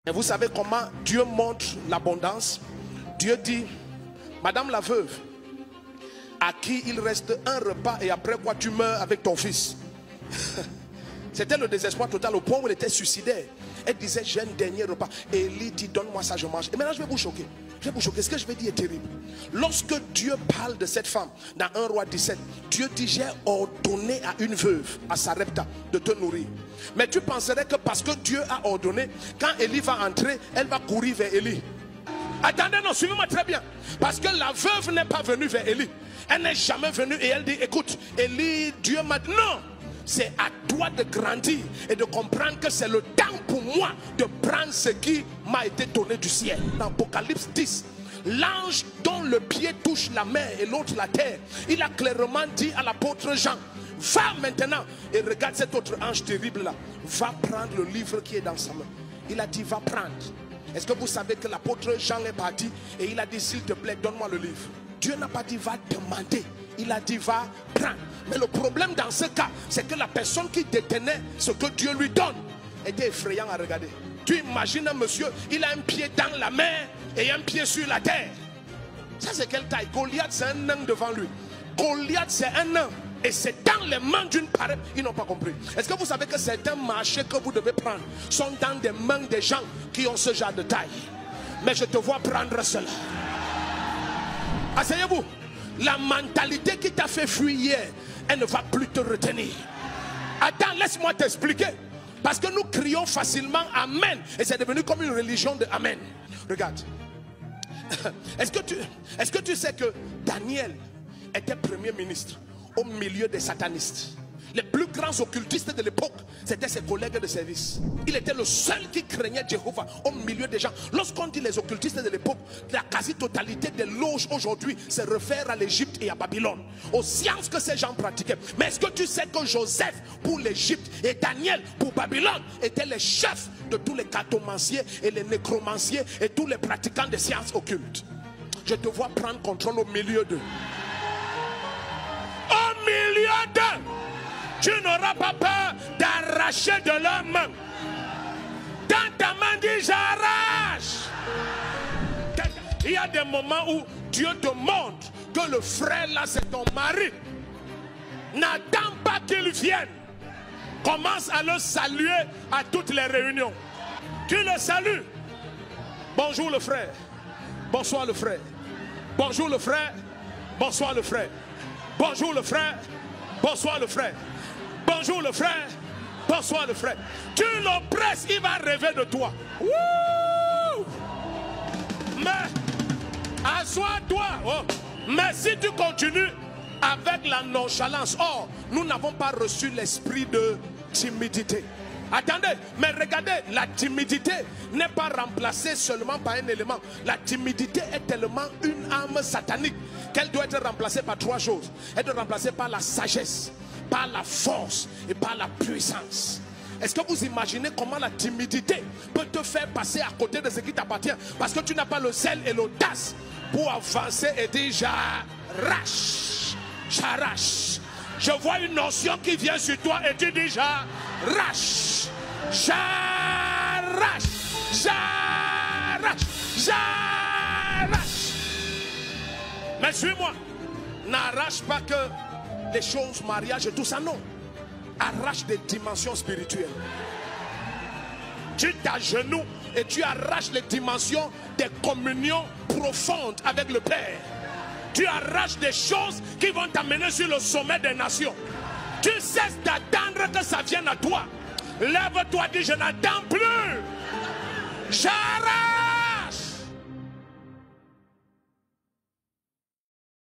Et vous savez comment Dieu montre l'abondance? Dieu dit, Madame la veuve, à qui il reste un repas et après quoi tu meurs avec ton fils. C'était le désespoir total au point où elle était suicidaire. Elle disait, j'ai un dernier repas. Et Élie dit, donne-moi ça, je mange. Et maintenant je vais vous choquer. Je vais vous choquer. Ce que je vais dire est terrible. Lorsque Dieu parle de cette femme, dans 1 Roi 17, Dieu dit, j'ai ordonné à une veuve, à Sarepta, de te nourrir. Mais tu penserais que parce que Dieu a ordonné, quand Élie va entrer, elle va courir vers Élie. Attendez, non, suivez-moi très bien. Parce que la veuve n'est pas venue vers Élie. Elle n'est jamais venue et elle dit, écoute, Élie, Dieu m'a dit, non. C'est à toi de grandir et de comprendre que c'est le temps pour moi de prendre ce qui m'a été donné du ciel. Dans Apocalypse 10, l'ange dont le pied touche la mer et l'autre la terre, il a clairement dit à l'apôtre Jean, va maintenant et regarde cet autre ange terrible là, va prendre le livre qui est dans sa main. Il a dit, va prendre. Est-ce que vous savez que l'apôtre Jean est parti et il a dit, s'il te plaît, donne-moi le livre. Dieu n'a pas dit, va demander. Il a dit, va prendre. Mais le problème dans ce cas, c'est que la personne qui détenait ce que Dieu lui donne était effrayant à regarder. Tu imagines un monsieur, il a un pied dans la mer et un pied sur la terre. Ça c'est quelle taille? Goliath c'est un nain devant lui. Goliath c'est un nain. Et c'est dans les mains d'une pareille. Ils n'ont pas compris. Est-ce que vous savez que certains marchés que vous devez prendre sont dans des mains des gens qui ont ce genre de taille? Mais je te vois prendre cela. Asseyez-vous. La mentalité qui t'a fait fuir hier, elle ne va plus te retenir. Attends, laisse-moi t'expliquer. Parce que nous crions facilement Amen. Et c'est devenu comme une religion de Amen. Regarde. Est-ce que tu sais que Daniel était premier ministre au milieu des satanistes? Les plus grands occultistes de l'époque, c'était ses collègues de service. Il était le seul qui craignait Jéhovah au milieu des gens. Lorsqu'on dit les occultistes de l'époque, la quasi-totalité des loges aujourd'hui se réfère à l'Égypte et à Babylone, aux sciences que ces gens pratiquaient. Mais est-ce que tu sais que Joseph pour l'Égypte et Daniel pour Babylone étaient les chefs de tous les cartomanciers et les nécromanciers et tous les pratiquants des sciences occultes? Je te vois prendre contrôle au milieu d'eux. Au milieu d'eux. Tu n'auras pas peur d'arracher de leurs mains. Dans ta main, dis j'arrache. Il y a des moments où Dieu te montre que le frère là c'est ton mari. N'attends pas qu'il vienne. Commence à le saluer à toutes les réunions. Tu le salues. Bonjour le frère. Bonsoir le frère. Bonjour le frère. Bonsoir le frère. Bonjour le frère. Bonsoir le frère. Bonjour le frère, bonsoir le frère. Tu l'oppresses, il va rêver de toi. Wouh! Mais, assois-toi. Oh. Mais si tu continues avec la nonchalance, oh, nous n'avons pas reçu l'esprit de timidité. Attendez, mais regardez, la timidité n'est pas remplacée seulement par un élément. La timidité est tellement une âme satanique qu'elle doit être remplacée par trois choses. Elle doit être remplacée par la sagesse, par la force et par la puissance. Est-ce que vous imaginez comment la timidité peut te faire passer à côté de ce qui t'appartient? Parce que tu n'as pas le zèle et l'audace pour avancer et dire j'arrache, j'arrache. Je vois une notion qui vient sur toi et tu dis j'arrache, j'arrache, j'arrache, j'arrache. Mais suis-moi, n'arrache pas que les choses, mariage et tout ça, non. Arrache des dimensions spirituelles. Tu t'agenouilles et tu arraches les dimensions des communions profondes avec le Père. Tu arraches des choses qui vont t'amener sur le sommet des nations. Tu cesses d'attendre que ça vienne à toi. Lève-toi, dis je n'attends plus.